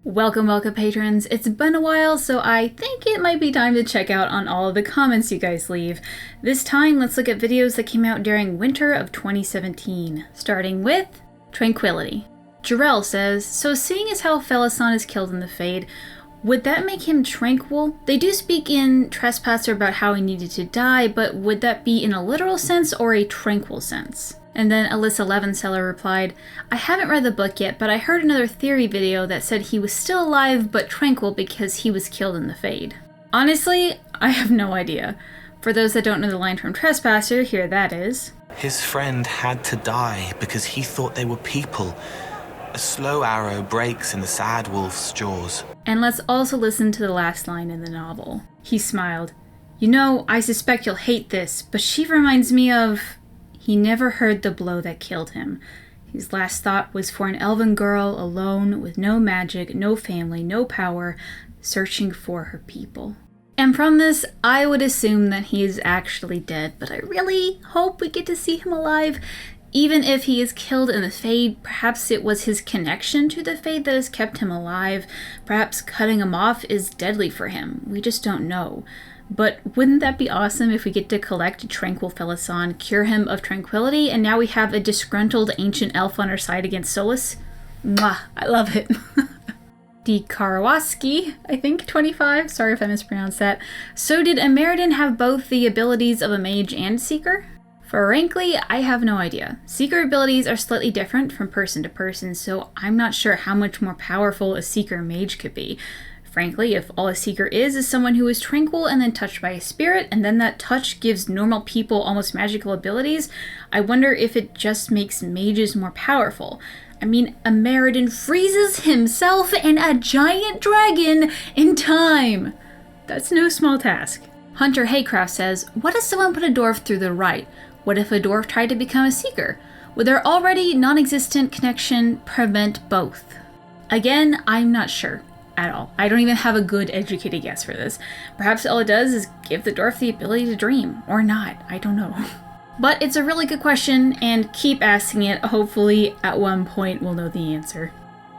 Welcome patrons. It's been a while, so I think it might be time to check out on all of the comments you guys leave. This time, let's look at videos that came out during winter of 2017, starting with Tranquility. Jarrell says, so seeing as how Felasan is killed in the Fade, would that make him tranquil? They do speak in Trespasser about how he needed to die, but would that be in a literal sense or a tranquil sense? And then Alyssa Levenseller replied, I haven't read the book yet, but I heard another theory video that said he was still alive but tranquil because he was killed in the Fade. Honestly, I have no idea. For those that don't know the line from Trespasser, here that is. His friend had to die because he thought they were people. A slow arrow breaks in the sad wolf's jaws. And let's also listen to the last line in the novel. He smiled. You know, I suspect you'll hate this, but she reminds me of... He never heard the blow that killed him. His last thought was for an elven girl alone, with no magic, no family, no power, searching for her people. And from this, I would assume that he is actually dead, but I really hope we get to see him alive. Even if he is killed in the Fade, perhaps it was his connection to the Fade that has kept him alive. Perhaps cutting him off is deadly for him. We just don't know. But wouldn't that be awesome if we get to collect Tranquil Felasan, cure him of tranquility, and now we have a disgruntled ancient elf on our side against Solus? Mwah, I love it. D. Karawaski, I think, 25, sorry if I mispronounced that. So did Ameridan have both the abilities of a mage and seeker? Frankly, I have no idea. Seeker abilities are slightly different from person to person, so I'm not sure how much more powerful a seeker mage could be. Frankly, if all a seeker is someone who is tranquil and then touched by a spirit, and then that touch gives normal people almost magical abilities, I wonder if it just makes mages more powerful. I mean, Ameridan freezes himself and a giant dragon in time! That's no small task. Hunter Haycraft says, what if someone put a dwarf through the right? What if a dwarf tried to become a seeker? Would their already non-existent connection prevent both? Again, I'm not sure. At all. I don't even have a good educated guess for this. Perhaps all it does is give the dwarf the ability to dream. Or not. I don't know. But it's a really good question, and keep asking it. Hopefully, at one point, we'll know the answer.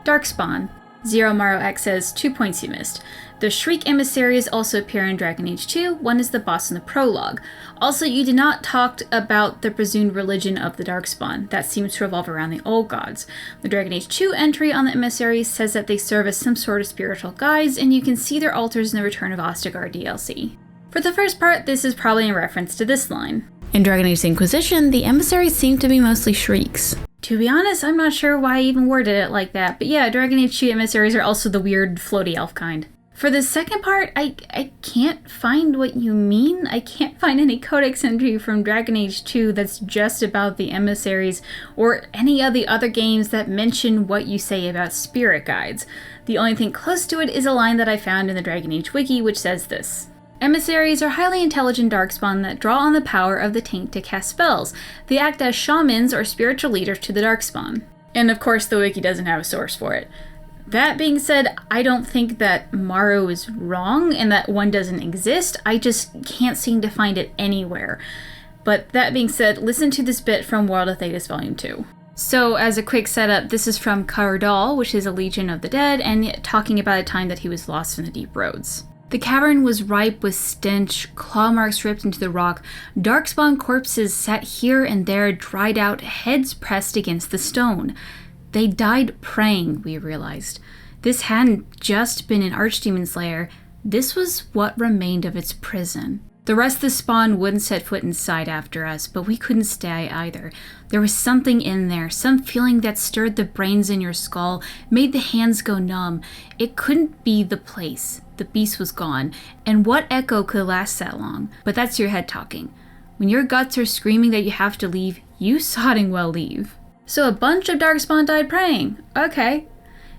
Darkspawn. Zero Maro X says, 2 points you missed. The Shriek emissaries also appear in Dragon Age 2. One is the boss in the prologue. Also, you did not talk about the presumed religion of the Darkspawn. That seems to revolve around the old gods. The Dragon Age 2 entry on the emissaries says that they serve as some sort of spiritual guides, and you can see their altars in the Return of Ostagar DLC. For the first part, this is probably in reference to this line. In Dragon Age Inquisition, the emissaries seem to be mostly Shrieks. To be honest, I'm not sure why I even worded it like that, but yeah, Dragon Age 2 emissaries are also the weird floaty elf kind. For the second part, I can't find what you mean. I can't find any codex entry from Dragon Age 2 that's just about the emissaries or any of the other games that mention what you say about spirit guides. The only thing close to it is a line that I found in the Dragon Age wiki which says this. Emissaries are highly intelligent darkspawn that draw on the power of the taint to cast spells. They act as shamans or spiritual leaders to the darkspawn. And of course the wiki doesn't have a source for it. That being said, I don't think that Maro is wrong and that one doesn't exist. I just can't seem to find it anywhere. But that being said, listen to this bit from World of Thedas Volume 2. So as a quick setup, this is from Karadal, which is a Legion of the Dead, and talking about a time that he was lost in the deep roads. The cavern was ripe with stench, claw marks ripped into the rock, darkspawn corpses sat here and there, dried out, heads pressed against the stone. They died praying, we realized. This hadn't just been an archdemon's lair, this was what remained of its prison. The rest of the spawn wouldn't set foot inside after us, but we couldn't stay either. There was something in there, some feeling that stirred the brains in your skull, made the hands go numb. It couldn't be the place. The beast was gone, and what echo could last that long? But that's your head talking. When your guts are screaming that you have to leave, you sodding well leave. So a bunch of darkspawn died praying. Okay.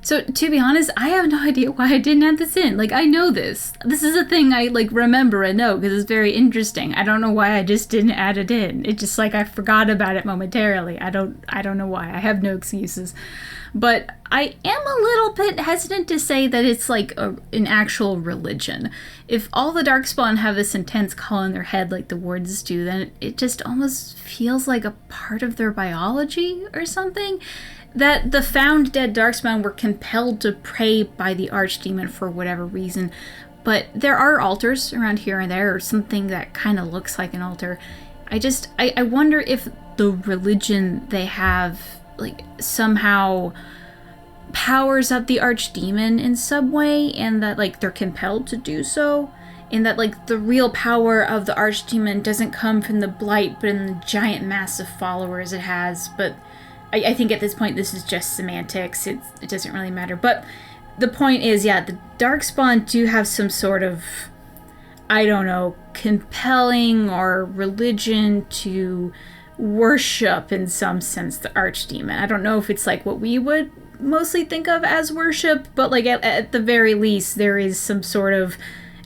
So to be honest, I have no idea why I didn't add this in. Like, I know this. This is a thing I remember and know because it's very interesting. I don't know why I just didn't add it in. It's just I forgot about it momentarily. I don't know why. I have no excuses. But I am a little bit hesitant to say that it's an actual religion. If all the darkspawn have this intense call in their head like the wards do, then it just almost feels like a part of their biology or something. that the found dead Darkspawn were compelled to pray by the archdemon for whatever reason. But there are altars around here and there, or something that kind of looks like an altar. I wonder if the religion they have, like, somehow powers up the archdemon in some way, and that, like, they're compelled to do so. And that, like, the real power of the archdemon doesn't come from the blight, but in the giant mass of followers it has. But I think at this point this is just semantics. It doesn't really matter. But the point is, yeah, the Darkspawn do have some sort of, I don't know, compelling or religion to worship in some sense the archdemon. I don't know if it's like what we would mostly think of as worship, but like at the very least there is some sort of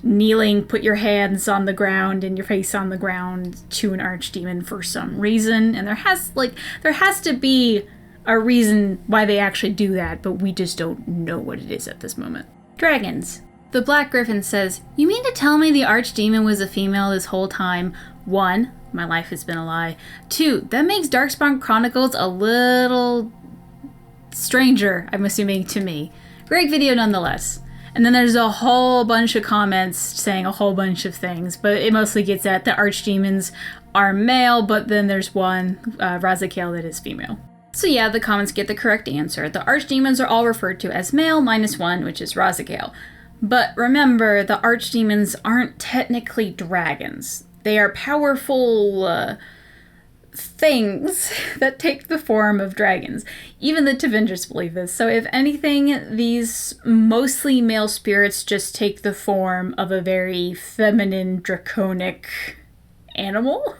kneeling, put your hands on the ground and your face on the ground to an archdemon for some reason. And there has to be a reason why they actually do that, but we just don't know what it is at this moment. Dragons. The Black Griffin says, "You mean to tell me the archdemon was a female this whole time? 1, my life has been a lie. 2, that makes Darkspawn Chronicles a little stranger, I'm assuming, to me. Great video nonetheless." And then there's a whole bunch of comments saying a whole bunch of things, but it mostly gets at the archdemons are male, but then there's one, Razakale, that is female. So yeah, the comments get the correct answer. The archdemons are all referred to as male -1, which is Razakale. But remember, the archdemons aren't technically dragons. They are powerful things that take the form of dragons. Even the Tevinders believe this. So if anything, these mostly male spirits just take the form of a very feminine, draconic animal?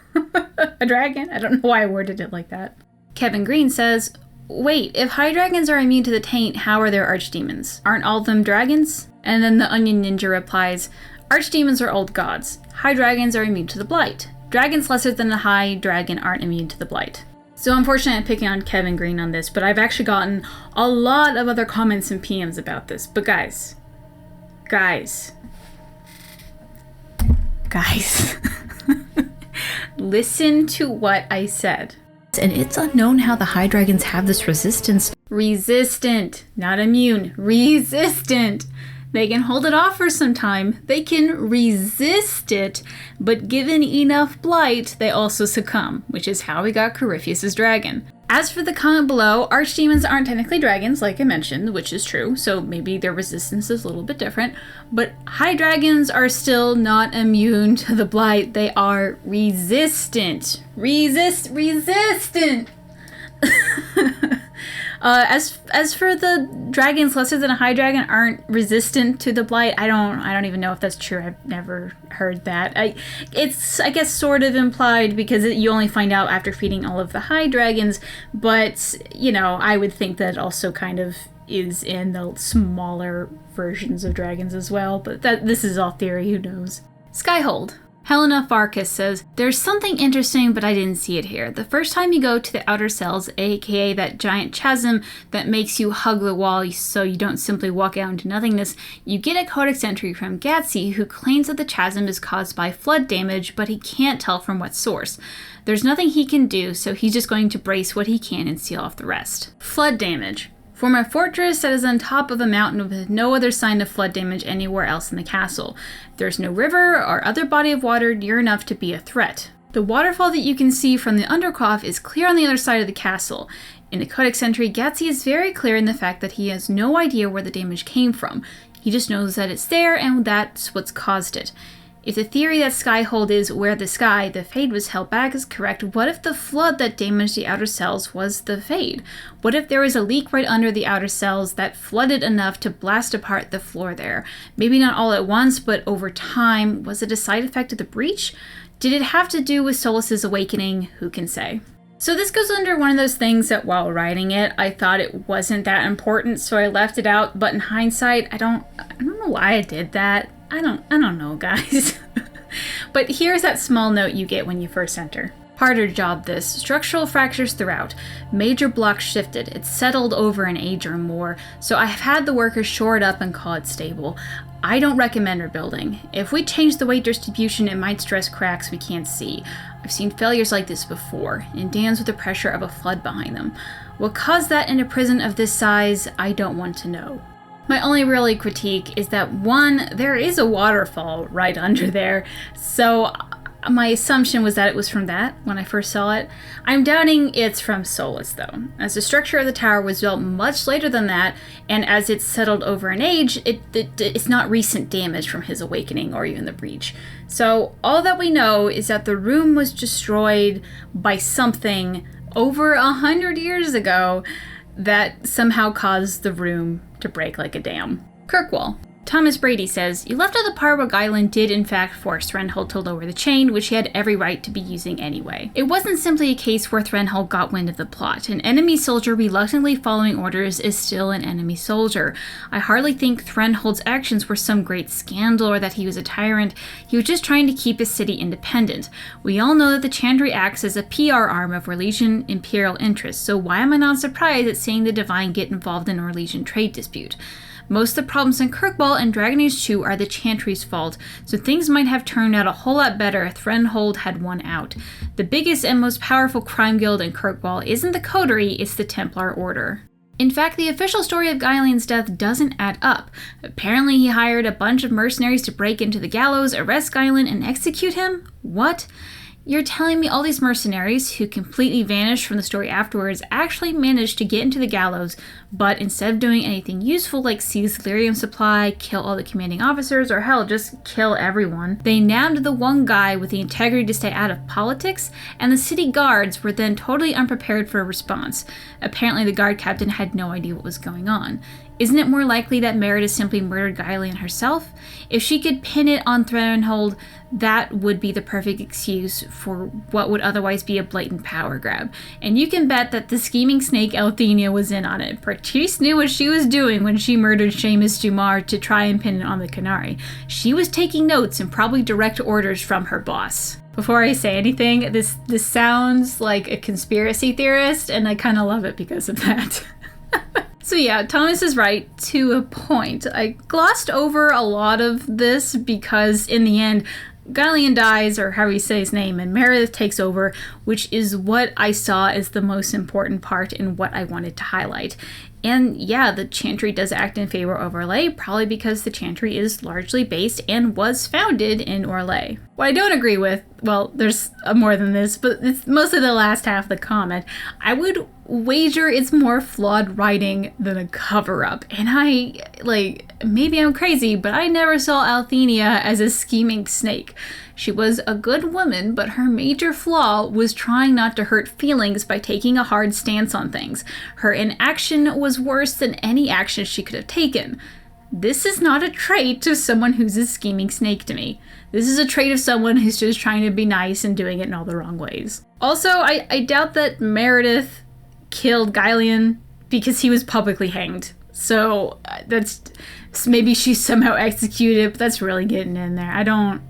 A dragon? I don't know why I worded it like that. Kevin Green says, "Wait, if high dragons are immune to the taint, how are there archdemons? Aren't all of them dragons?" And then the Onion Ninja replies, "Archdemons are old gods. High dragons are immune to the blight. Dragons lesser than a high dragon aren't immune to the blight." So unfortunately I'm picking on Kevin Green on this, but I've actually gotten a lot of other comments and PMs about this. But guys, listen to what I said. And it's unknown how the high dragons have this resistance. Resistant, not immune, resistant. They can hold it off for some time. They can resist it, but given enough blight, they also succumb, which is how we got Corypheus' dragon. As for the comment below, archdemons aren't technically dragons, like I mentioned, which is true, so maybe their resistance is a little bit different, but high dragons are still not immune to the blight. They are resistant. Resistant! As for the dragons lesser than a high dragon aren't resistant to the blight, I don't even know if that's true. I've never heard that. It's I guess sort of implied because you only find out after feeding all of the high dragons, but you know, I would think that also kind of is in the smaller versions of dragons as well, but this is all theory, who knows. Skyhold. Helena Farkas says, "There's something interesting, but I didn't see it here. The first time you go to the outer cells, aka that giant chasm that makes you hug the wall so you don't simply walk out into nothingness, you get a codex entry from Gatsy who claims that the chasm is caused by flood damage, but he can't tell from what source. There's nothing he can do, so he's just going to brace what he can and seal off the rest. Flood damage. Form a fortress that is on top of a mountain with no other sign of flood damage anywhere else in the castle. There's no river or other body of water near enough to be a threat. The waterfall that you can see from the Undercoff is clear on the other side of the castle. In the codex entry, Gatsy is very clear in the fact that he has no idea where the damage came from. He just knows that it's there and that's what's caused it. If the theory that Skyhold is where the Fade was held back is correct, what if the flood that damaged the outer cells was the Fade? What if there was a leak right under the outer cells that flooded enough to blast apart the floor there? Maybe not all at once, but over time. Was it a side effect of the breach? Did it have to do with Solas's awakening? Who can say? So this goes under one of those things that while writing it, I thought it wasn't that important, so I left it out, but in hindsight, I don't know why I did that. I don't know, guys. But here's that small note you get when you first enter. Harder job this. Structural fractures throughout. Major blocks shifted. It's settled over an age or more, so I have had the workers shore it up and call it stable. I don't recommend rebuilding. If we change the weight distribution, it might stress cracks we can't see. I've seen failures like this before, and dams with the pressure of a flood behind them. What caused that in a prison of this size, I don't want to know. My only really critique is that, one, there is a waterfall right under there, so my assumption was that it was from that when I first saw it. I'm doubting it's from Solus, though, as the structure of the tower was built much later than that, and as it's settled over in age, it's not recent damage from his awakening or even the breach. So all that we know is that the room was destroyed by something over 100 years ago that somehow caused the room to break like a dam. Kirkwall. Thomas Brady says, you left out the part where Guylan did in fact force Threnhold to lower the chain, which he had every right to be using anyway. It wasn't simply a case where Threnhold got wind of the plot. An enemy soldier reluctantly following orders is still an enemy soldier. I hardly think Threnhold's actions were some great scandal or that he was a tyrant. He was just trying to keep his city independent. We all know that the Chantry acts as a PR arm of Orlesian imperial interests, so why am I not surprised at seeing the Divine get involved in an Orlesian trade dispute? Most of the problems in Kirkwall and Dragon Age 2 are the Chantry's fault, so things might have turned out a whole lot better if Threnhold had won out. The biggest and most powerful crime guild in Kirkwall isn't the Coterie, it's the Templar Order. In fact, the official story of Guylan's death doesn't add up. Apparently he hired a bunch of mercenaries to break into the gallows, arrest Guylan, and execute him? What? You're telling me all these mercenaries, who completely vanished from the story afterwards, actually managed to get into the gallows, but instead of doing anything useful like seize the lyrium supply, kill all the commanding officers, or hell, just kill everyone, they nabbed the one guy with the integrity to stay out of politics, and the city guards were then totally unprepared for a response. Apparently the guard captain had no idea what was going on. Isn't it more likely that Meredith simply murdered Guylan herself? If she could pin it on Threnhold, that would be the perfect excuse for what would otherwise be a blatant power grab. And you can bet that the scheming snake Althenia was in on it. Patrice knew what she was doing when she murdered Seamus Dumar to try and pin it on the Canary. She was taking notes and probably direct orders from her boss. Before I say anything, this sounds like a conspiracy theorist, and I kind of love it because of that. So yeah, Thomas is right to a point. I glossed over a lot of this because in the end, Guylan dies, or however you say his name, and Meredith takes over, which is what I saw as the most important part and what I wanted to highlight. And yeah, the Chantry does act in favor of Orlais, probably because the Chantry is largely based and was founded in Orlais. What I don't agree with, well, there's more than this, but it's mostly the last half of the comment. I would wager it's more flawed writing than a cover-up. And maybe I'm crazy, but I never saw Althenia as a scheming snake. She was a good woman, but her major flaw was trying not to hurt feelings by taking a hard stance on things. Her inaction was worse than any action she could have taken. This is not a trait of someone who's a scheming snake to me. This is a trait of someone who's just trying to be nice and doing it in all the wrong ways. Also, I doubt that Meredith killed Guylan because he was publicly hanged. So that's maybe she somehow executed, but that's really getting in there. I don't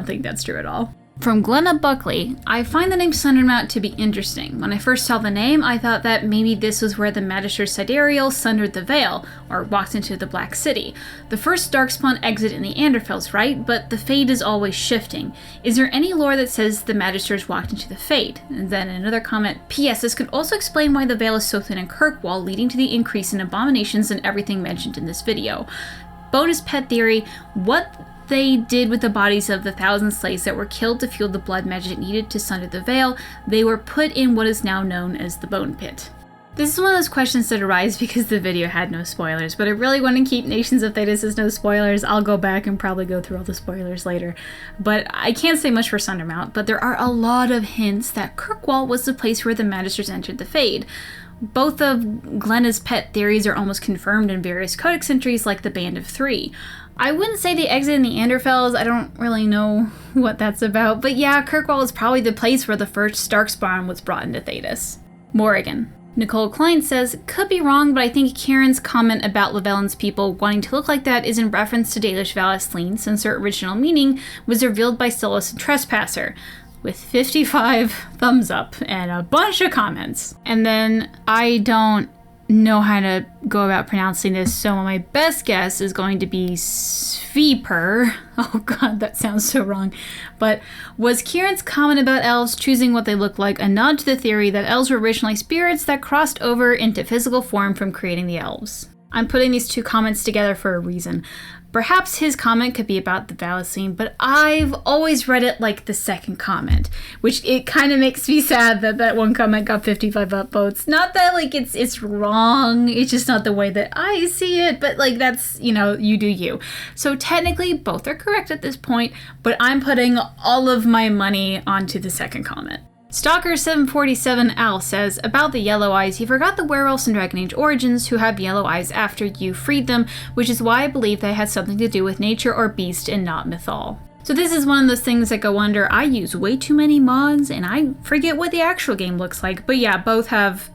think that's true at all. From Glenna Buckley, I find the name Sundermount to be interesting. When I first saw the name, I thought that maybe this was where the Magister Sidereal sundered the veil, or walked into the Black City. The first Darkspawn exit in the Anderfels, right? But the Fade is always shifting. Is there any lore that says the Magisters walked into the Fade? And then another comment, P.S. This could also explain why the veil is so thin in Kirkwall, leading to the increase in abominations and everything mentioned in this video. Bonus pet theory, what they did with the bodies of the 1,000 slaves that were killed to fuel the blood magic needed to sunder the veil, they were put in what is now known as the Bone Pit. This is one of those questions that arise because the video had no spoilers, but I really want to keep Nations of Thedas as no spoilers. I'll go back and probably go through all the spoilers later. But I can't say much for Sundermount, but there are a lot of hints that Kirkwall was the place where the Magisters entered the Fade. Both of Glenna's pet theories are almost confirmed in various codex entries like the Band of Three. I wouldn't say they exit in the Anderfels, I don't really know what that's about, but yeah, Kirkwall is probably the place where the first Darkspawn was brought into Thedas. Morrigan. Nicole Klein says, could be wrong, but I think Kieran's comment about Llewellyn's people wanting to look like that is in reference to Dalish Valasleen, since their original meaning was revealed by Solus and Trespasser, with 55 thumbs up and a bunch of comments. And then I don't know how to go about pronouncing this, so my best guess is going to be Sveeper. Oh god, that sounds so wrong. But was Kieran's comment about elves choosing what they look like a nod to the theory that elves were originally spirits that crossed over into physical form from creating the elves? I'm putting these two comments together for a reason. Perhaps his comment could be about the Valicine, but I've always read it like the second comment, which it kind of makes me sad that that one comment got 55 upvotes. Not that like it's wrong, it's just not the way that I see it, but like that's, you know, you do you. So technically both are correct at this point, but I'm putting all of my money onto the second comment. Stalker747Al says, about the yellow eyes, you forgot the werewolves in Dragon Age Origins who have yellow eyes after you freed them, which is why I believe they had something to do with nature or beast and not mythal. So this is one of those things like I wonder, I use way too many mods and I forget what the actual game looks like. But yeah, both have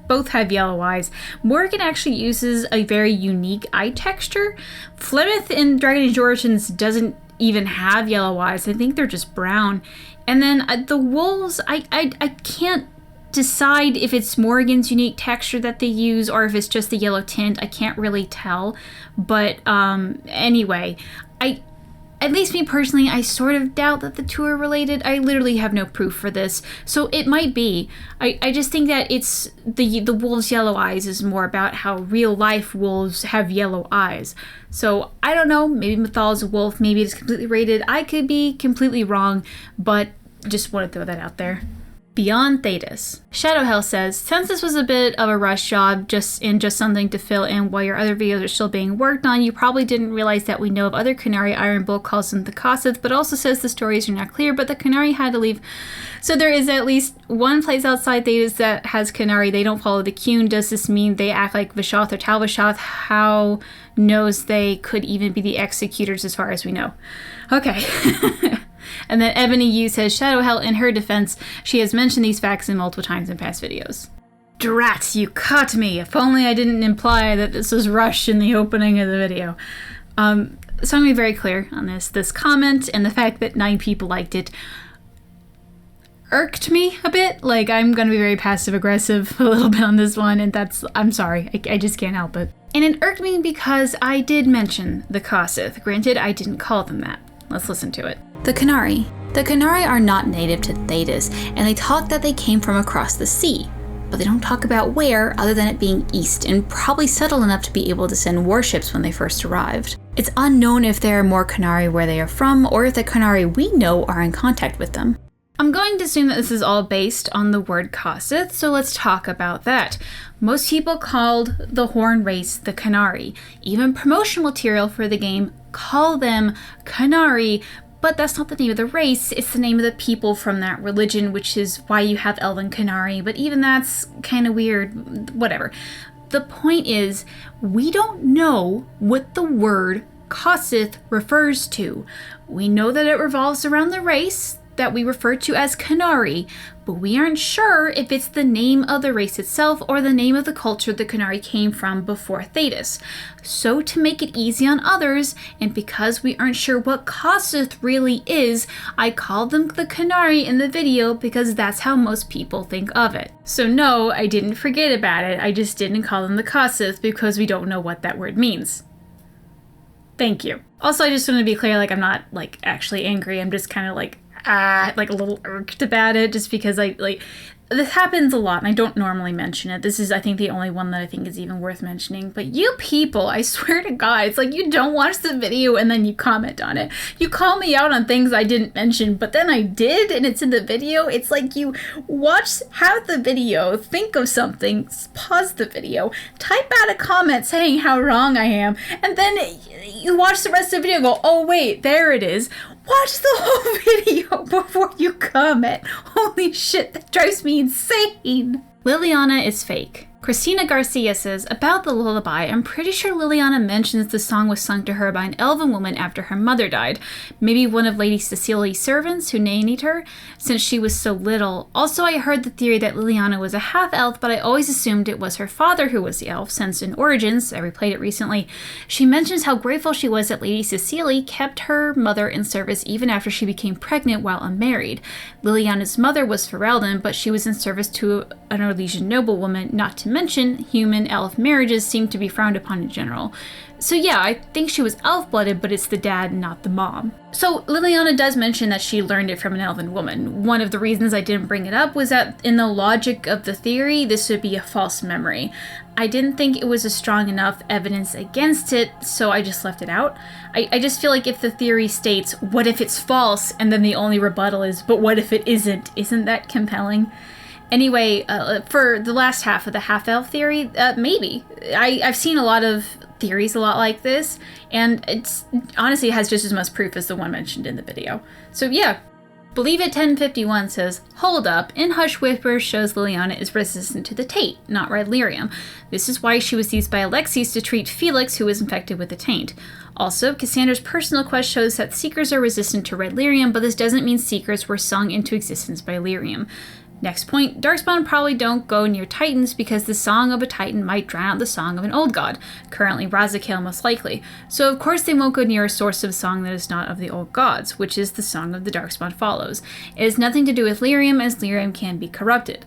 yellow eyes. Morrigan actually uses a very unique eye texture. Flemeth in Dragon Age Origins doesn't even have yellow eyes. I think they're just brown. And then the wolves, I can't decide if it's Morrigan's unique texture that they use or if it's just the yellow tint. I can't really tell. But anyway, at least me personally, I sort of doubt that the two are related. I literally have no proof for this. So it might be. I just think that it's the wolves' yellow eyes is more about how real life wolves have yellow eyes. So I don't know, maybe Mythal is a wolf, maybe it's completely rated. I could be completely wrong, but just want to throw that out there. Beyond Thedas. Shadowhell says, since this was a bit of a rush job, just something to fill in while your other videos are still being worked on, you probably didn't realize that we know of other Canary. Iron Bull calls them the Kossith, but also says the stories are not clear, but the Canary had to leave. So there is at least one place outside Thedas that has Canary. They don't follow the Qun. Does this mean they act like Vishoth or Tal Vishoth? How knows they could even be the executors as far as we know? Okay. And then Ebony Yu says, Shadowhell, in her defense, she has mentioned these facts in multiple times in past videos. Drat, you caught me! If only I didn't imply that this was rushed in the opening of the video. So I'm going to be very clear on this. This comment and the fact that 9 people liked it irked me a bit. Like, I'm going to be very passive-aggressive a little bit on this one, and I'm sorry. I just can't help it. And it irked me because I did mention the Kossith. Granted, I didn't call them that. Let's listen to it. The Canary. The Canary are not native to Thedas, and they talk that they came from across the sea. But they don't talk about where, other than it being east, and probably settled enough to be able to send warships when they first arrived. It's unknown if there are more Canary where they are from, or if the Canary we know are in contact with them. I'm going to assume that this is all based on the word Kossith, so let's talk about that. Most people called the Horn race the Canary. Even promotional material for the game call them Canary, but that's not the name of the race, it's the name of the people from that religion, which is why you have Elven Canary, but even that's kind of weird, whatever. The point is, we don't know what the word Kossith refers to. We know that it revolves around the race that we refer to as Canary, but we aren't sure if it's the name of the race itself or the name of the culture the Canary came from before Thedas. So to make it easy on others, and because we aren't sure what Kossith really is, I called them the Canary in the video because that's how most people think of it. So no, I didn't forget about it, I just didn't call them the Kossith because we don't know what that word means. Thank you. Also, I just want to be clear, like, I'm not, like, actually angry, I'm just kind of, like a little irked about it, just because this happens a lot and I don't normally mention it. This is, I think, the only one that I think is even worth mentioning. But you people, I swear to God, it's like you don't watch the video and then you comment on it. You call me out on things I didn't mention, but then I did and it's in the video. It's like you watch half the video, think of something, pause the video, type out a comment saying how wrong I am, and then you watch the rest of the video and go, oh wait, there it is. Watch the whole video before you comment. Holy shit, that drives me insane. Leliana is fake. Christina Garcia says, about the lullaby, I'm pretty sure Leliana mentions the song was sung to her by an elven woman after her mother died. Maybe one of Lady Cecilia's servants who nannied her, since she was so little. Also, I heard the theory that Leliana was a half-elf, but I always assumed it was her father who was the elf, since in Origins, I replayed it recently, she mentions how grateful she was that Lady Cecilia kept her mother in service even after she became pregnant while unmarried. Leliana's mother was Ferelden, but she was in service to an Orlesian noblewoman, not to dimension, human-elf marriages seem to be frowned upon in general. So yeah, I think she was elf-blooded, but it's the dad, not the mom. So Leliana does mention that she learned it from an elven woman. One of the reasons I didn't bring it up was that in the logic of the theory, this would be a false memory. I didn't think it was a strong enough evidence against it, so I just left it out. I just feel like if the theory states, what if it's false, and then the only rebuttal is, but what if it isn't? Isn't that compelling? Anyway, for the last half of the half-elf theory, maybe. I've seen a lot of theories a lot like this, and it's honestly has just as much proof as the one mentioned in the video. So yeah. Believe It 1051 says, hold up, in Hush Whispers shows Leliana is resistant to the taint, not red lyrium. This is why she was used by Alexis to treat Felix, who was infected with the taint. Also, Cassandra's personal quest shows that Seekers are resistant to red lyrium, but this doesn't mean Seekers were sung into existence by lyrium. Next point, Darkspawn probably don't go near Titans because the song of a Titan might drown out the song of an old god, currently Razakale most likely, so of course they won't go near a source of song that is not of the old gods, which is the song of the Darkspawn follows. It has nothing to do with lyrium, as lyrium can be corrupted.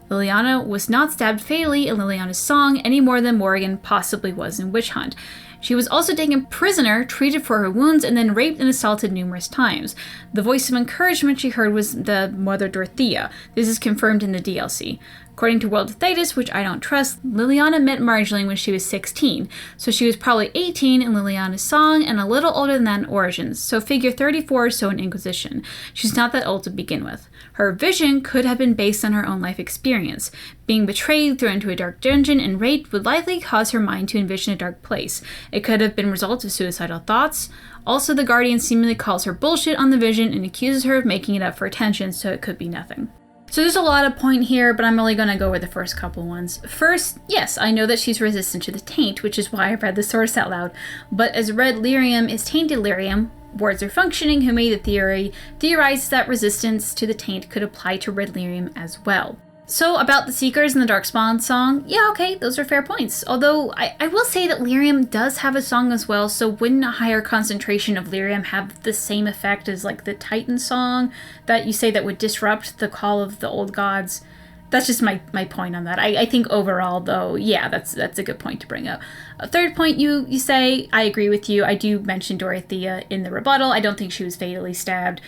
Leliana was not stabbed fatally in Leliana's song any more than Morrigan possibly was in Witch Hunt. She was also taken prisoner, treated for her wounds, and then raped and assaulted numerous times. The voice of encouragement she heard was the Mother Dorothea. This is confirmed in the DLC. According to World of Thedas, which I don't trust, Leliana met Marjoling when she was 16, so she was probably 18 in Leliana's song and a little older than that in Origins, so figure 34 or so in Inquisition. She's not that old to begin with. Her vision could have been based on her own life experience. Being betrayed, thrown into a dark dungeon, and raped would likely cause her mind to envision a dark place. It could have been a result of suicidal thoughts. Also, the Guardian seemingly calls her bullshit on the vision and accuses her of making it up for attention, so it could be nothing. So there's a lot of point here, but I'm only going to go with the first couple ones. First, yes, I know that she's resistant to the taint, which is why I read the source out loud. But as red lyrium is tainted lyrium, Words Are Functioning, who made the theory, theorizes that resistance to the taint could apply to red lyrium as well. So about the Seekers and the Darkspawn song, yeah, okay, those are fair points. Although, I will say that lyrium does have a song as well, so wouldn't a higher concentration of lyrium have the same effect as like the Titan song that you say that would disrupt the call of the old gods? That's just my point on that. I think overall, though, yeah, that's a good point to bring up. A third point you say, I agree with you. I do mention Dorothea in the rebuttal. I don't think she was fatally stabbed.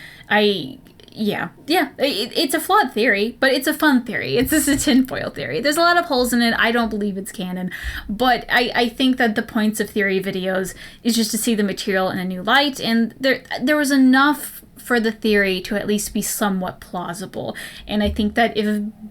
Yeah, it's a flawed theory, but it's a fun theory. It's just a tinfoil theory. There's a lot of holes in it. I don't believe it's canon, but I think that the points of theory videos is just to see the material in a new light, and there was enough for the theory to at least be somewhat plausible. And I think that if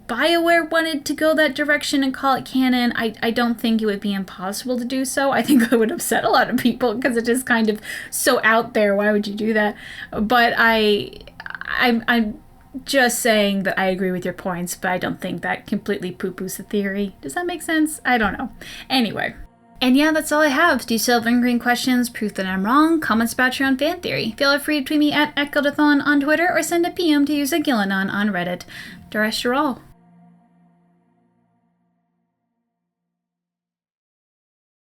BioWare wanted to go that direction and call it canon, I don't think it would be impossible to do so. I think it would upset a lot of people because it is kind of so out there. Why would you do that? But I'm just saying that I agree with your points, but I don't think that completely poo-poos the theory. Does that make sense? I don't know. Anyway. And yeah, that's all I have. Do you still have lingering questions, proof that I'm wrong, comments about your own fan theory? Feel free to tweet me at Echodathon on Twitter or send a PM to User Gillanon on Reddit. The rest are all.